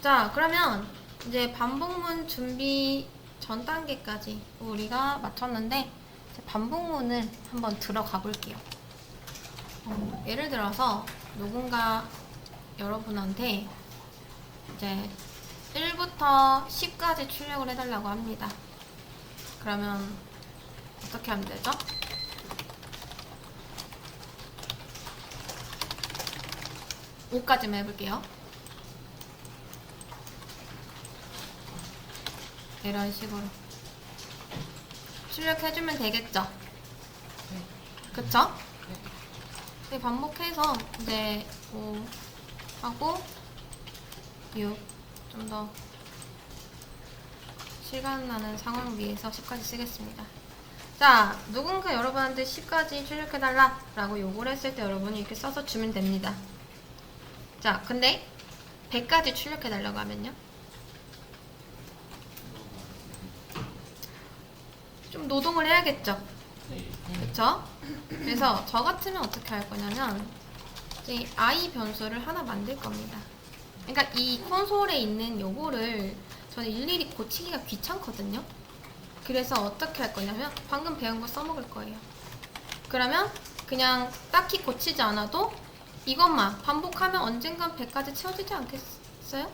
자, 그러면 이제 반복문 준비 전 단계까지 우리가 마쳤는데 이제 반복문을 한번 들어가 볼게요. 예를 들어서 누군가 여러분한테 이제 1부터 10까지 출력을 해달라고 합니다. 그러면 어떻게 하면 되죠? (5까지만) 해볼게요. 이런 식으로 출력해주면 되겠죠? 그쵸? 네, 반복해서 이제 5 하고 6 좀 더 시간 나는 상황을 위해서 10까지 쓰겠습니다. 자, 누군가 여러분한테 10까지 출력해달라 라고 요구를 했을 때 여러분이 이렇게 써서 주면 됩니다. 자, 근데 100까지 출력해달라고 하면요? 좀 노동을 해야겠죠? 그쵸? 그래서 저 같으면 어떻게 할 거냐면 이제 i 변수를 하나 만들 겁니다. 그러니까 이 콘솔에 있는 요거를 저는 일일이 고치기가 귀찮거든요. 그래서 어떻게 할 거냐면 방금 배운 거 써먹을 거예요. 그러면 그냥 딱히 고치지 않아도 이것만 반복하면 언젠간 100까지 채워지지 않겠어요?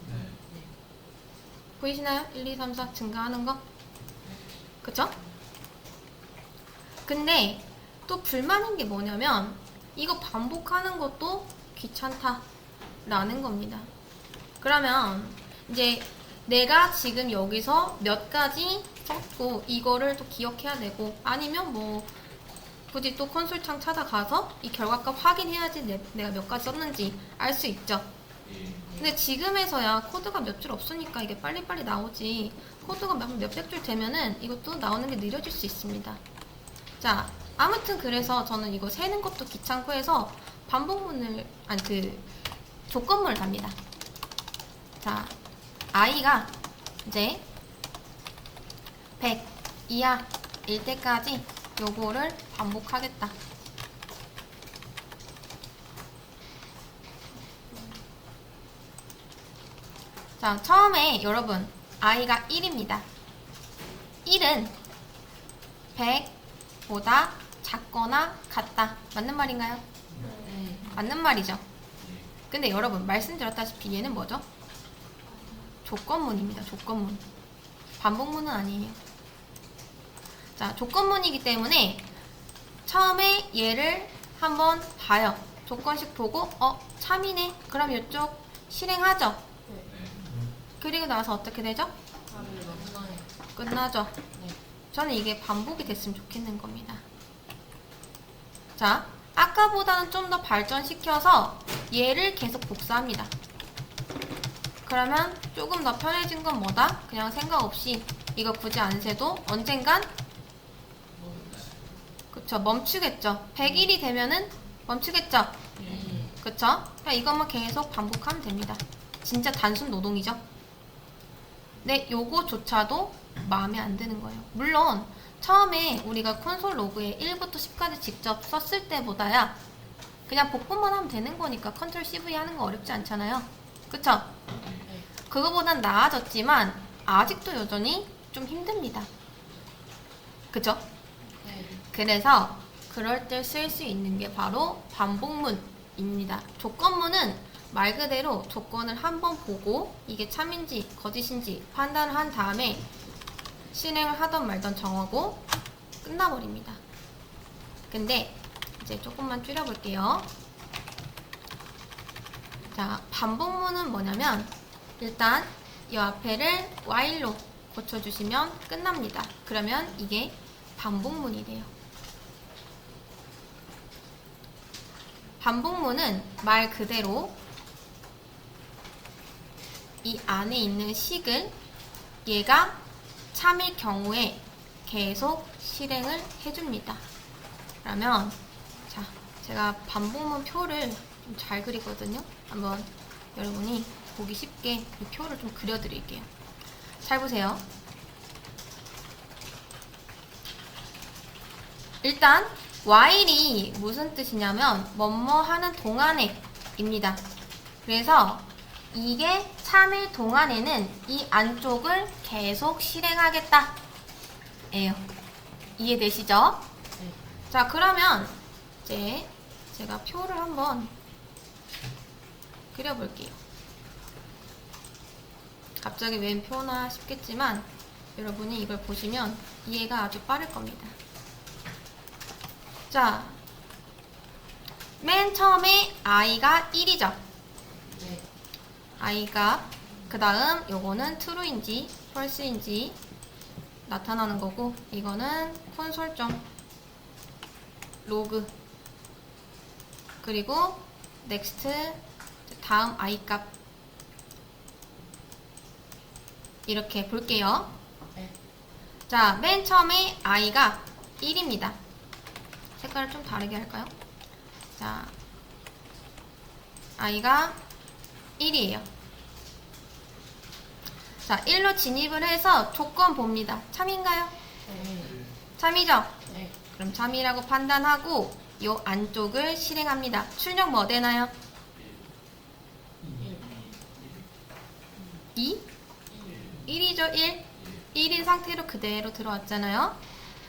네. 보이시나요? 1, 2, 3, 4 증가하는 거? 그쵸? 근데 또 불만인 게 뭐냐면 이거 반복하는 것도 귀찮다라는 겁니다. 그러면 이제 내가 지금 여기서 몇 가지 썼고 이거를 또 기억해야 되고 아니면 뭐 굳이 또 콘솔 창 찾아가서 이 결과값 확인해야지 내가 몇 가지 썼는지 알 수 있죠. 근데 지금에서야 코드가 몇 줄 없으니까 이게 빨리빨리 나오지 코드가 몇백 줄 되면은 이것도 나오는 게 느려질 수 있습니다. 자, 아무튼 그래서 저는 이거 세는 것도 귀찮고 해서 반복문을 조건문을 답니다. 자, i가 이제 100 이하일 때까지 요거를 반복하겠다. 자, 처음에 여러분 i가 1입니다. 1은 100보다 작거나 같다. 맞는 말인가요? 네. 맞는 말이죠. 근데 여러분 말씀드렸다시피 얘는 뭐죠? 조건문입니다. 조건문. 반복문은 아니에요. 자, 조건문이기 때문에 처음에 얘를 한번 봐요. 조건식 보고 참이네. 그럼 이쪽 실행하죠. 그리고 나서 어떻게 되죠? 끝나죠. 저는 이게 반복이 됐으면 좋겠는 겁니다. 자, 아까보다는 좀 더 발전시켜서 얘를 계속 복사합니다. 그러면 조금 더 편해진 건 뭐다? 그냥 생각 없이 이거 굳이 안 세도 언젠간 그쵸, 멈추겠죠. 100일이 되면은 멈추겠죠. 그쵸? 그냥 이것만 계속 반복하면 됩니다. 진짜 단순 노동이죠. 근데 요거조차도 마음에 안 드는 거예요. 물론 처음에 우리가 콘솔 로그에 1부터 10까지 직접 썼을 때보다야 그냥 복붙만 하면 되는 거니까 컨트롤 CV 하는 거 어렵지 않잖아요. 그쵸? 그거보단 나아졌지만 아직도 여전히 좀 힘듭니다. 그쵸? 그래서 그럴 때 쓸 수 있는 게 바로 반복문입니다. 조건문은 말 그대로 조건을 한번 보고 이게 참인지 거짓인지 판단을 한 다음에 실행을 하던 말던 정하고 끝나버립니다. 근데 이제 조금만 줄여볼게요. 자, 반복문은 뭐냐면 일단 이 앞에를 while로 고쳐주시면 끝납니다. 그러면 이게 반복문이 돼요. 반복문은 말 그대로 이 안에 있는 식을 얘가 참일 경우에 계속 실행을 해줍니다. 그러면 자, 제가 반복문 표를 좀 잘 그리거든요. 한번 여러분이 보기 쉽게 이 표를 좀 그려드릴게요. 잘 보세요. 일단 while이 무슨 뜻이냐면 뭐뭐 하는 동안에 입니다. 그래서 이게 참일 동안에는 이 안쪽을 계속 실행하겠다 예요. 이해되시죠? 네. 자, 그러면 이제 제가 표를 한번 그려볼게요. 갑자기 웬 표나 싶겠지만 여러분이 이걸 보시면 이해가 아주 빠를 겁니다. 자, 맨 처음에 i가 1이죠. 네. i가 그 다음 요거는 true인지 false인지 나타나는 거고, 이거는 콘솔 점 로그, 그리고 next 다음 i 값 이렇게 볼게요. 네. 자, 맨 처음에 i가 1입니다. 색깔을 좀 다르게 할까요? 자, i가 1이에요. 자, 1로 진입을 해서 조건 봅니다. 참인가요? 네. 참이죠? 네. 그럼 참이라고 판단하고 요 안쪽을 실행합니다. 출력 뭐 되나요? 2? 1이죠, 1. 1인 상태로 그대로 들어왔잖아요.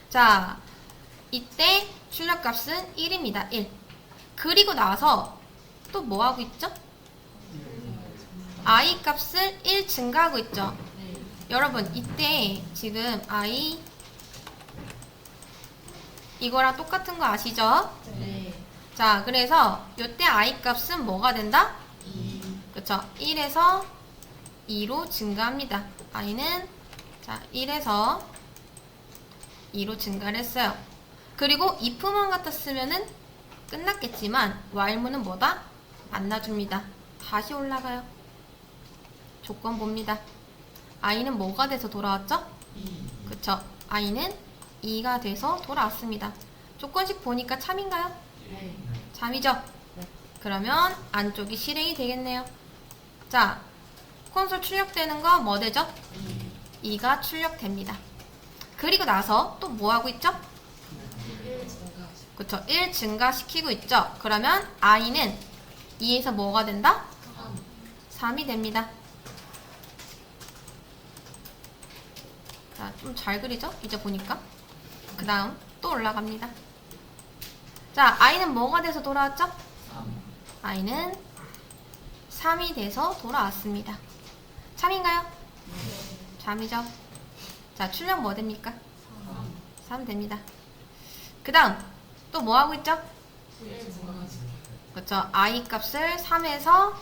자, 이때 출력값은 1입니다. 1. 그리고 나서 또 뭐 하고 있죠? i 값을 1 증가하고 있죠. 네. 여러분, 이때 지금 i 이거랑 똑같은 거 아시죠? 네. 자, 그래서 이때 i 값은 뭐가 된다? 2. 그쵸? 1에서 2로 증가합니다. i는 자 1에서 2로 증가를 했어요. 그리고 if만 같았으면은 끝났겠지만 while문은 뭐다? 만나줍니다. 다시 올라가요. 조건 봅니다. i는 뭐가 돼서 돌아왔죠? 2. 그쵸? i는 2가 돼서 돌아왔습니다. 조건식 보니까 참인가요? 네. 참이죠? 네. 그러면 안쪽이 실행이 되겠네요. 자, 콘솔 출력되는 거 뭐 되죠? 2가 출력됩니다. 그리고 나서 또 뭐 하고 있죠? 1 증가. 그쵸? 1 증가시키고 있죠? 그러면 i는 2에서 뭐가 된다? 3. 3이 됩니다. 자, 좀 잘 그리죠? 이제 보니까. 그 다음 또 올라갑니다. 자, i는 뭐가 돼서 돌아왔죠? 3. i는 3이 돼서 돌아왔습니다. 참인가요? 참이죠. 자, 출력 뭐 됩니까? 3 됩니다. 그 다음 또 뭐 하고 있죠? 1 증가. 그렇죠. i 값을 3에서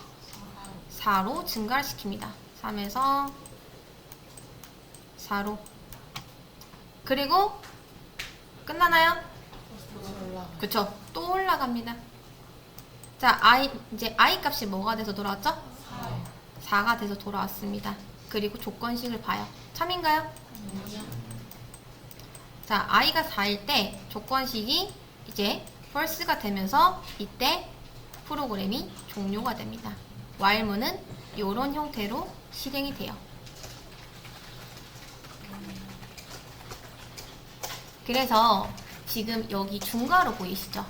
4로 증가를 시킵니다. 3에서 4로. 그리고 끝나나요? 올라가. 그쵸. 또 올라갑니다. 자, 이제 i 값이 뭐가 돼서 돌아왔죠? 4. 4가 돼서 돌아왔습니다. 그리고 조건식을 봐요. 참인가요? 자, i가 4일 때 조건식이 이제 false가 되면서 이때 프로그램이 종료가 됩니다. while문은 이런 형태로 실행이 돼요. 그래서 지금 여기 중괄호 보이시죠?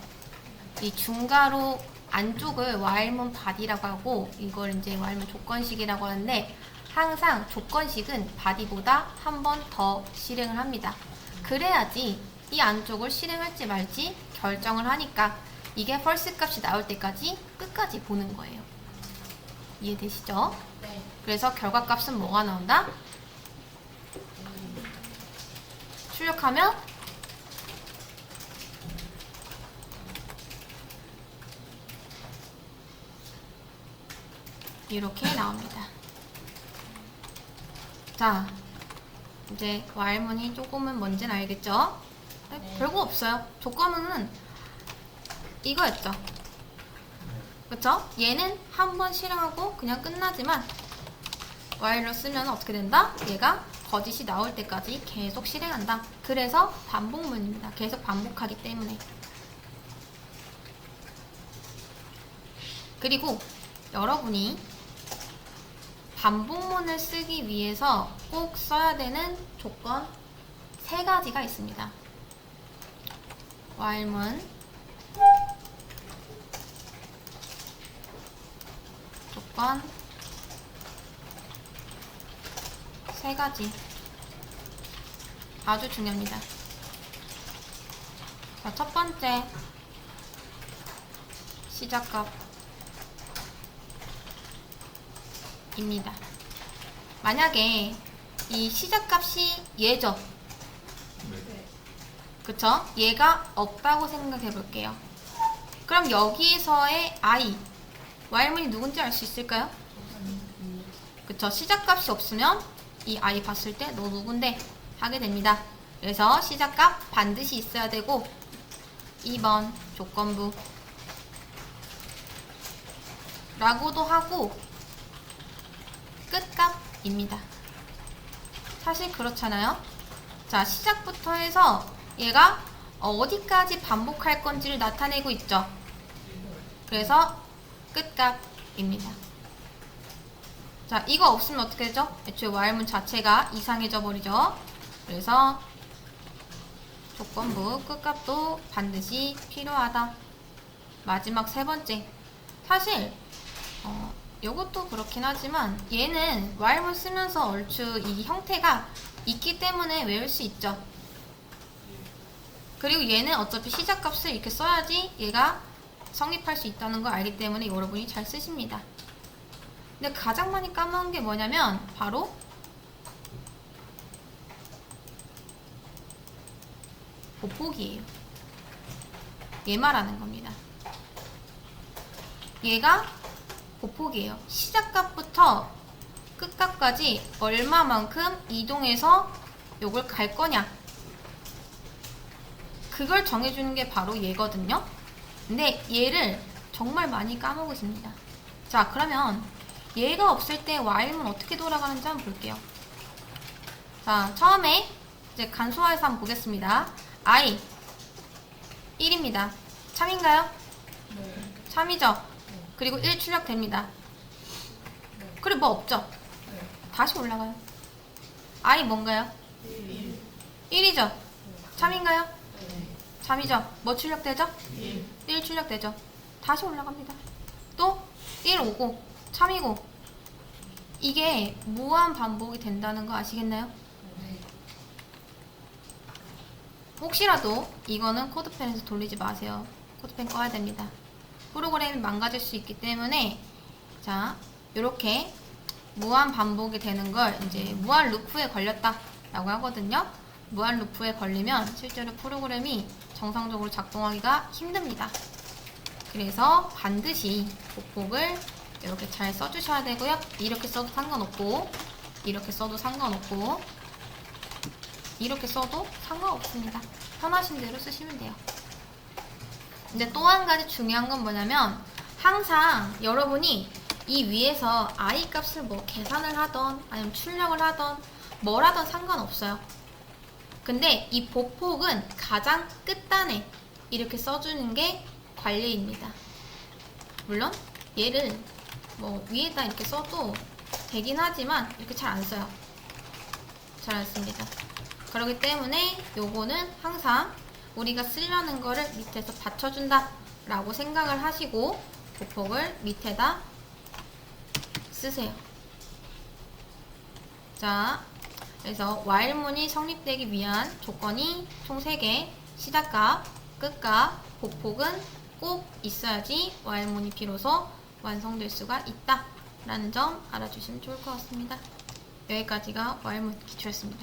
이 중괄호 안쪽을 while문 body라고 하고 이걸 이제 while문 조건식이라고 하는데, 항상 조건식은 body보다 한 번 더 실행을 합니다. 그래야지 이 안쪽을 실행할지 말지 결정을 하니까 이게 false 값이 나올 때까지 끝까지 보는 거예요. 이해되시죠? 네. 그래서 결과값은 뭐가 나온다? 출력하면 이렇게 나옵니다. 자, 이제 while문이 조금은 뭔지는 알겠죠? 네. 별거 없어요. 조건은 이거였죠. 그쵸? 얘는 한 번 실행하고 그냥 끝나지만 while로 쓰면 어떻게 된다? 얘가 거짓이 나올 때까지 계속 실행한다. 그래서 반복문입니다. 계속 반복하기 때문에. 그리고 여러분이 반복문을 쓰기 위해서 꼭 써야 되는 조건 3가지가 있습니다. while문, 조건 세 가지 아주 중요합니다. 자, 첫 번째 시작값입니다. 만약에 이 시작값이 얘죠. 네. 그쵸? 얘가 없다고 생각해 볼게요. 그럼 여기에서의 i, y문이 누군지 알 수 있을까요? 그쵸? 시작값이 없으면 이 i 봤을 때 너 누군데? 하게 됩니다. 그래서 시작값 반드시 있어야 되고 2번 조건부 라고도 하고 끝값입니다. 사실 그렇잖아요. 자, 시작부터 해서 얘가 어디까지 반복할 건지를 나타내고 있죠. 그래서 끝값입니다. 자, 이거 없으면 어떻게 되죠? 애초에 while문 자체가 이상해져 버리죠. 그래서 조건부 끝값도 반드시 필요하다. 마지막 세 번째. 사실 요것도 그렇긴 하지만 얘는 while문 쓰면서 얼추 이 형태가 있기 때문에 외울 수 있죠. 그리고 얘는 어차피 시작값을 이렇게 써야지 얘가 성립할 수 있다는 걸 알기 때문에 여러분이 잘 쓰십니다. 근데 가장 많이 까먹은 게 뭐냐면 바로 보폭이에요. 얘 말하는 겁니다. 얘가 보폭이에요. 시작값부터 끝값까지 얼마만큼 이동해서 요걸 갈 거냐, 그걸 정해주는 게 바로 얘거든요. 근데 얘를 정말 많이 까먹으십니다. 자, 그러면 얘가 없을 때 while문 어떻게 돌아가는지 한번 볼게요. 자, 처음에 이제 간소화해서 한번 보겠습니다. i 1입니다. 참인가요? 네. 참이죠? 그리고 1 출력됩니다. 그리고 뭐 없죠? 네. 다시 올라가요. i 뭔가요? 1이죠? 참인가요? 네. 참이죠? 뭐 출력되죠? 1. 1 출력되죠? 다시 올라갑니다. 또 1 오고 참이고. 이게 무한 반복이 된다는 거 아시겠나요? 네. 혹시라도 이거는 코드펜에서 돌리지 마세요. 코드펜 꺼야 됩니다. 프로그램이 망가질 수 있기 때문에, 자, 요렇게 무한 반복이 되는 걸 이제 무한 루프에 걸렸다 라고 하거든요. 무한 루프에 걸리면 실제로 프로그램이 정상적으로 작동하기가 힘듭니다. 그래서 반드시 보폭을 이렇게 잘 써주셔야 되고요. 이렇게 써도 상관없고, 이렇게 써도 상관없고, 이렇게 써도 상관없습니다. 편하신 대로 쓰시면 돼요. 근데 또 한 가지 중요한 건 뭐냐면, 항상 여러분이 이 위에서 i 값을 뭐 계산을 하던 아니면 출력을 하던 뭘 하던 상관없어요. 근데 이 보폭은 가장 끝단에 이렇게 써주는 게 관리입니다. 물론 얘를 뭐 위에다 이렇게 써도 되긴 하지만 이렇게 잘 안 써요. 잘 안 씁니다. 그렇기 때문에 요거는 항상 우리가 쓰려는 거를 밑에서 받쳐준다 라고 생각을 하시고 보폭을 밑에다 쓰세요. 자, 그래서 while문이 성립되기 위한 조건이 총 3개, 시작값, 끝값, 보폭은 꼭 있어야지 while문이 비로소 완성될 수가 있다 라는 점 알아주시면 좋을 것 같습니다. 여기까지가 while문 기초였습니다.